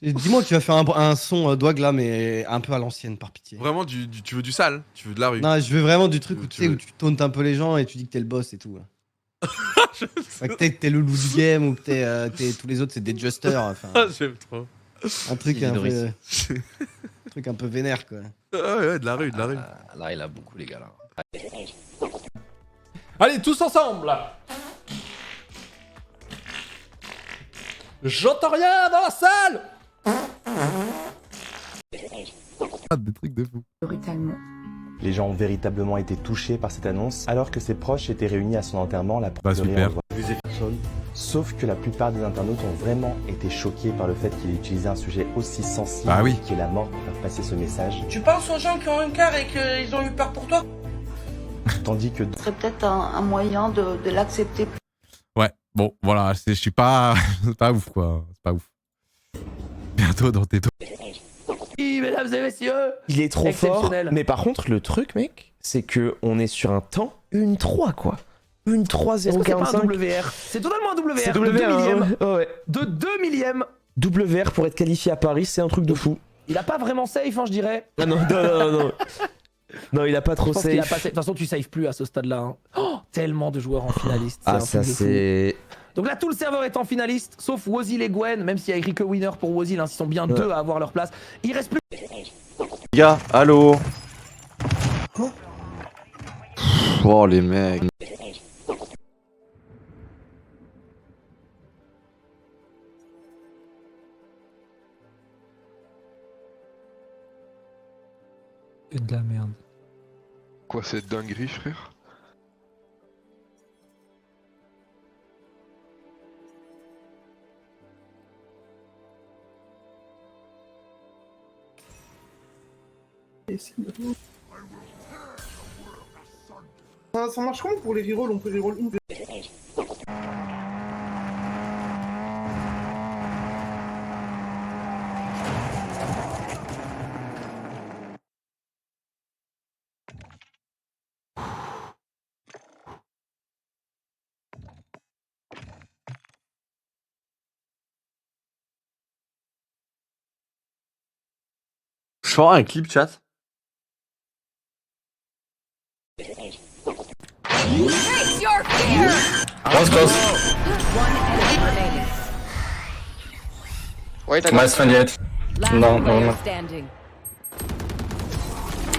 Dis-moi que tu vas faire un son Dwag là, mais un peu à l'ancienne, par pitié. Vraiment, tu veux du sale? Tu veux de la rue? Non, je veux vraiment du truc où Tu veux- où tu tauntes un peu les gens et tu dis que t'es le boss et tout. Ouais, que t'es le loup du game ou que tous les autres c'est des justers. Enfin, J'aime trop. un truc un Doris. peu, un truc un peu vénère quoi. Ah ouais, de la rue, de la rue. Là, il a beaucoup, les gars, là. Allez, tous ensemble là. J'entends rien dans la salle. Des trucs de fou. Brutalement. Les gens ont véritablement été touchés par cette annonce, alors que ses proches étaient réunis à son enterrement. La super. Sauf que la plupart des internautes ont vraiment été choqués par le fait qu'il ait utilisé un sujet aussi sensible Ah oui. qui est la mort pour faire passer ce message, Tu penses aux gens qui ont un cœur et qu'ils ont eu peur pour toi? tandis que Ce serait peut-être un moyen de l'accepter. Ouais, bon, voilà, je suis pas... c'est pas ouf, quoi. C'est pas ouf. Bientôt dans tes... Mesdames et messieurs. Il est trop fort. Exceptionnel. Mais par contre, le truc, mec, c'est que on est sur un temps, une 3, quoi. Une 3 Est-ce que c'est pas un 045. WR? C'est totalement un WR. C'est de 2 WR, millièmes. ouais. De 2 millièmes. WR pour être qualifié à Paris, c'est un truc de fou. Il a pas vraiment safe, hein, je dirais. Ah non, non. Non, il a pas trop Je pense qu'il a safe. pas safe. De toute façon, tu saves plus à ce stade-là. Hein. Oh, tellement de joueurs en finaliste. Ah, un ça truc de fou. c'est... Donc là, tout le serveur est en finaliste, sauf Wozil et Gwen, même s'il y a écrit que winner pour Wozil, hein, ils sont bien deux à avoir leur place. Il reste plus. Les gars, allô. Oh, les mecs. De la merde. Quoi, cette dinguerie, frère? Ça marche comment pour les rerolls? On peut reroll une. Je ferai un clip chat. Nice 28. No.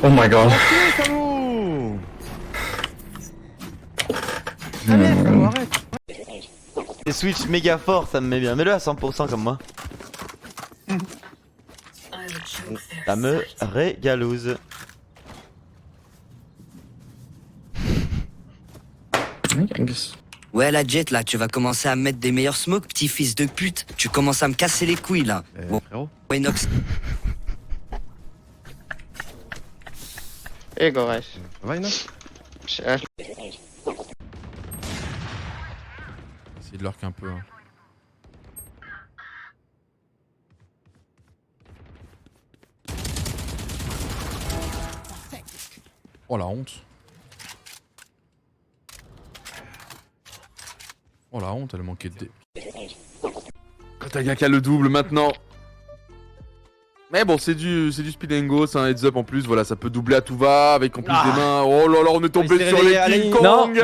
Oh my god. Les switch méga fort, ça me met bien. Mets-le à 100% comme moi. Ça me régalouse. Ouais, la Jet, là, tu vas commencer à mettre des meilleurs smokes, petit fils de pute. Tu commences à me casser les couilles, là. Bon, Frérot. Inox. Eh, Goresh. Ça va, Inox? Essayez de lurk un peu. Hein. Oh la honte. Oh la honte, elle manquait de dé. Katagaka le double maintenant. Mais bon, c'est du speed and go, c'est un heads up en plus, voilà, ça peut doubler à tout va, avec en plus des mains. Oh là là, on est tombé sur les King Kong.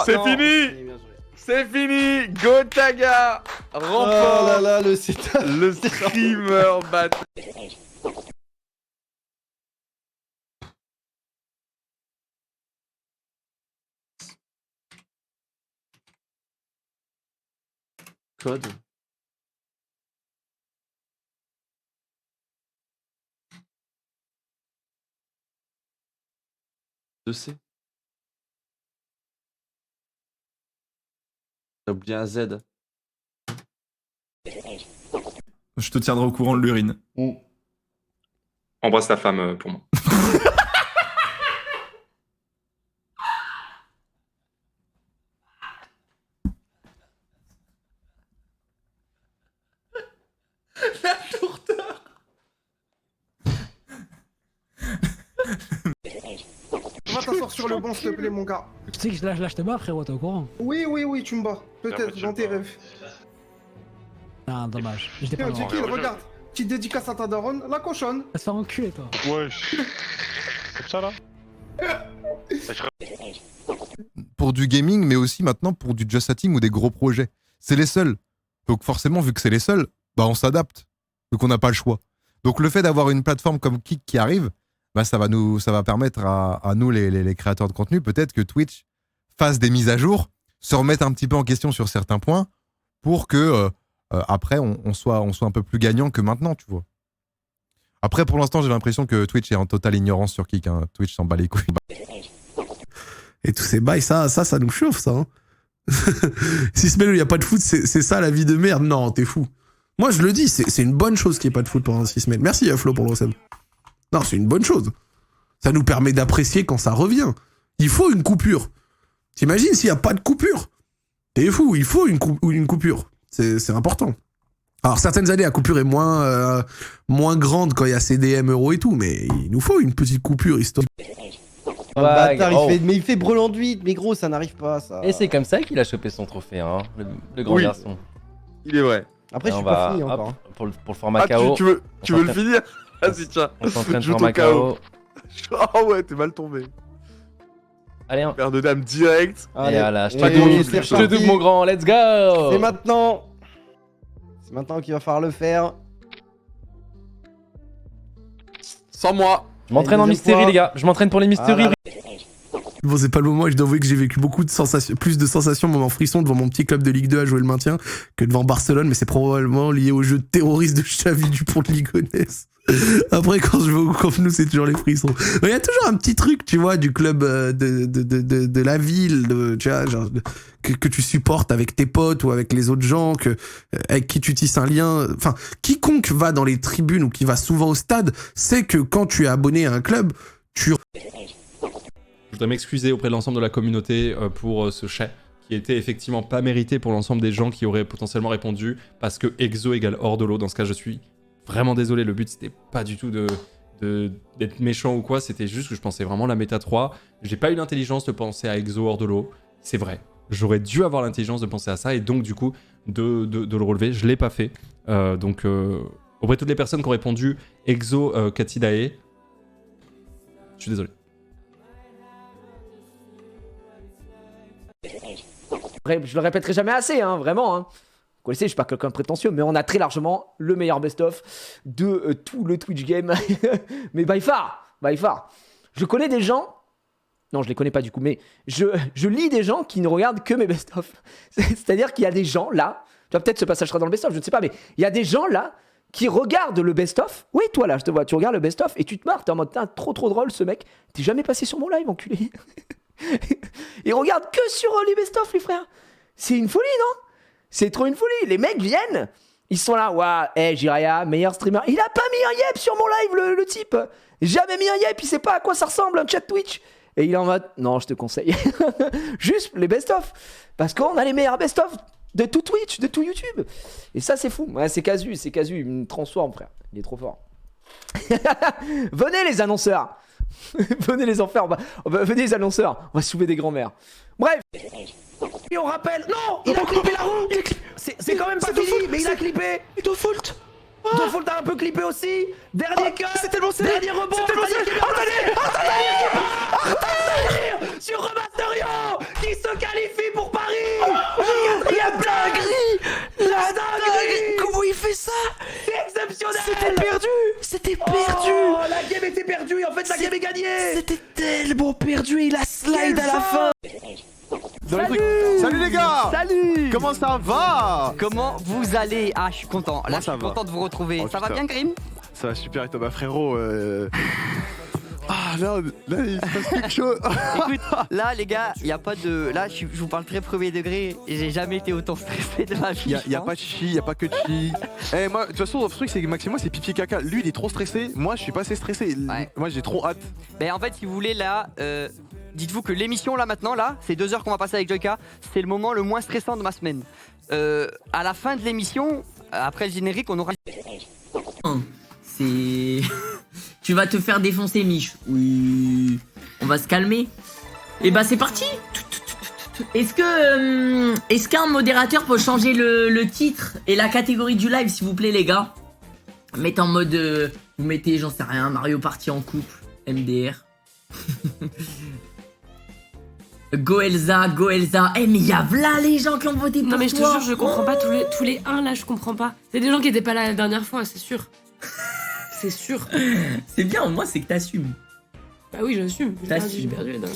C'est fini. C'est fini. Gotaga remporte. Oh là là, le setup. Le streamer battle. Code. C. T'as oublié un Z. Je te tiendrai au courant de l'urine. Embrasse ta femme pour moi. Va t'asseoir sur le banc, s'il te plaît, mon gars. Tu sais que là je te bats, frérot, t'es au courant? Oui, tu me bats. Peut-être dans tes rêves. Ah, dommage. Tiens, Jekyll, regarde. Petite dédicace à ta daronne, la cochonne. Ça enculé toi. Wesh. Comme ça là. Pour du gaming, mais aussi maintenant pour du just chatting ou des gros projets. C'est les seuls. Donc forcément, vu que c'est les seuls, bah on s'adapte. Donc on n'a pas le choix. Donc le fait d'avoir une plateforme comme Kick qui arrive, bah ça va permettre à nous, les créateurs de contenu, peut-être que Twitch fasse des mises à jour, se remette un petit peu en question sur certains points, pour que après on soit un peu plus gagnant que maintenant, tu vois. Après, pour l'instant, j'ai l'impression que Twitch est en totale ignorance sur Kick. Hein. Twitch s'en bat les couilles. Et tous ces bails, ça nous chauffe, ça. Hein. 6 semaines où il n'y a pas de foot, c'est ça la vie de merde. Non, t'es fou. Moi, je le dis, c'est une bonne chose qu'il n'y ait pas de foot pendant 6 semaines. Merci, Flo, pour le recep. Non, c'est une bonne chose. Ça nous permet d'apprécier quand ça revient. Il faut une coupure. T'imagines s'il n'y a pas de coupure? T'es fou, il faut une coupure. C'est important. Alors, certaines années, la coupure est moins grande quand il y a CDM, Euro et tout, mais il nous faut une petite coupure histoire. Bâtard, il fait brelan de 8, mais gros, ça n'arrive pas, ça. Et c'est comme ça qu'il a chopé son trophée, hein, le grand garçon. Il est vrai. Après, je suis pas fini encore. Hein. Pour le format KO. Tu veux le finir? Vas-y, tiens. On s'entraîne Joue format ton KO. Oh ouais, t'es mal tombé. Allez, hein. Paire de dames direct. Allez, voilà, je te double mon grand, let's go. C'est maintenant. C'est maintenant qu'il va falloir le faire. Sans moi. Je m'entraîne en mystérie, les gars. Je m'entraîne pour les mystéries. Bon, c'est pas le moment et je dois avouer que j'ai vécu beaucoup de sensations, plus de sensations, moments frissons devant mon petit club de Ligue 2 à jouer le maintien que devant Barcelone, mais c'est probablement lié au jeu terroriste de Xavi Dupont de Ligonnès. Après, quand je vais au Camp Nou, c'est toujours les frissons. Il y a toujours un petit truc, tu vois, du club de la ville, tu vois, genre, que tu supportes avec tes potes ou avec les autres gens, avec qui tu tisses un lien. Enfin, quiconque va dans les tribunes ou qui va souvent au stade sait que quand tu es abonné à un club, tu... Je voudrais m'excuser auprès de l'ensemble de la communauté pour ce chat qui était effectivement pas mérité pour l'ensemble des gens qui auraient potentiellement répondu parce que exo égale hors de l'eau. Dans ce cas, je suis vraiment désolé. Le but, c'était pas du tout d'être méchant ou quoi. C'était juste que je pensais vraiment la méta 3. J'ai pas eu l'intelligence de penser à exo hors de l'eau. C'est vrai. J'aurais dû avoir l'intelligence de penser à ça et donc du coup de le relever. Je l'ai pas fait. Donc auprès de toutes les personnes qui ont répondu exo Katidae, je suis désolé. Je le répéterai jamais assez, hein, vraiment. Hein. Vous connaissez, je suis pas quelqu'un de prétentieux, mais on a très largement le meilleur best-of de tout le Twitch game. Mais by far. Je connais des gens... Non, je les connais pas du coup, mais je lis des gens qui ne regardent que mes best-of. C'est-à-dire qu'il y a des gens là... Tu vois, peut-être ce passage sera dans le best-of, je ne sais pas, mais il y a des gens là qui regardent le best-of. Oui, toi là, je te vois, tu regardes le best-of et tu te marres. T'es en mode, trop drôle ce mec. T'es jamais passé sur mon live, enculé. Ils regardent que sur les best-of, les frères. C'est une folie, non? C'est trop une folie. Les mecs viennent, ils sont là, waouh, Jiraya, meilleur streamer. Il a pas mis un yep sur mon live, le type. Jamais mis un yep, il sait pas à quoi ça ressemble un chat Twitch. Et il est en mode, non, je te conseille. Juste les best-of. Parce qu'on a les meilleurs best-of de tout Twitch, de tout YouTube. Et ça, c'est fou. Ouais, c'est Casu, il me transforme, frère. Il est trop fort. Venez, les annonceurs. Venez les enfers, venez les annonceurs, on va soulever des grands-mères. Bref. Et on rappelle, non, il a clippé la roue. C'est quand même pas fini, mais il a clippé. Et Default a un peu clippé aussi. Dernier cut, c'est tellement serré. Dernier rebond, attendez, sur Remasterio qui se qualifie pour Paris. La dinguerie. Comment il fait ça? C'est exceptionnel. C'était perdu. Oh, la game était perdue et en fait la game est gagnée. C'était tellement perdu, il a slide à la fin. Salut les gars. Salut. Comment ça va? Comment vous allez? Ah, je suis content. Là, je suis content de vous retrouver. Oh, ça va bien, Grim? Ça va super et toi, frérot. Ah là, il se passe quelque chose. Écoute, là les gars, il y a pas de... Là, je vous parle très premier degré et j'ai jamais été autant stressé de ma vie. Il y a pas de chi, il y a pas que de chi. Moi, de toute façon, le truc c'est que Maxime, c'est pipi caca. Lui, il est trop stressé. Moi, je suis pas assez stressé. Ouais. Moi, j'ai trop hâte. Ben en fait, si vous voulez, là, dites-vous que l'émission là maintenant, là, c'est 2 heures qu'on va passer avec Joyka. C'est le moment le moins stressant de ma semaine. À la fin de l'émission, après le générique, on aura... C'est... Tu vas te faire défoncer, Mich. Oui. On va se calmer. Et bah c'est parti. Est-ce qu'un modérateur peut changer le titre et la catégorie du live, s'il vous plaît, les gars? Mettez en mode... vous mettez, j'en sais rien, Mario Party en couple, MDR. Go Elsa. Eh mais y'a là les gens qui ont voté pour toi. Non mais je te jure, je comprends pas tous les 1 là, je comprends pas. C'est des gens qui étaient pas là la dernière fois, c'est sûr. C'est sûr. C'est bien, au moins c'est que t'assumes. Bah oui, j'assume. J'ai perdu les derniers.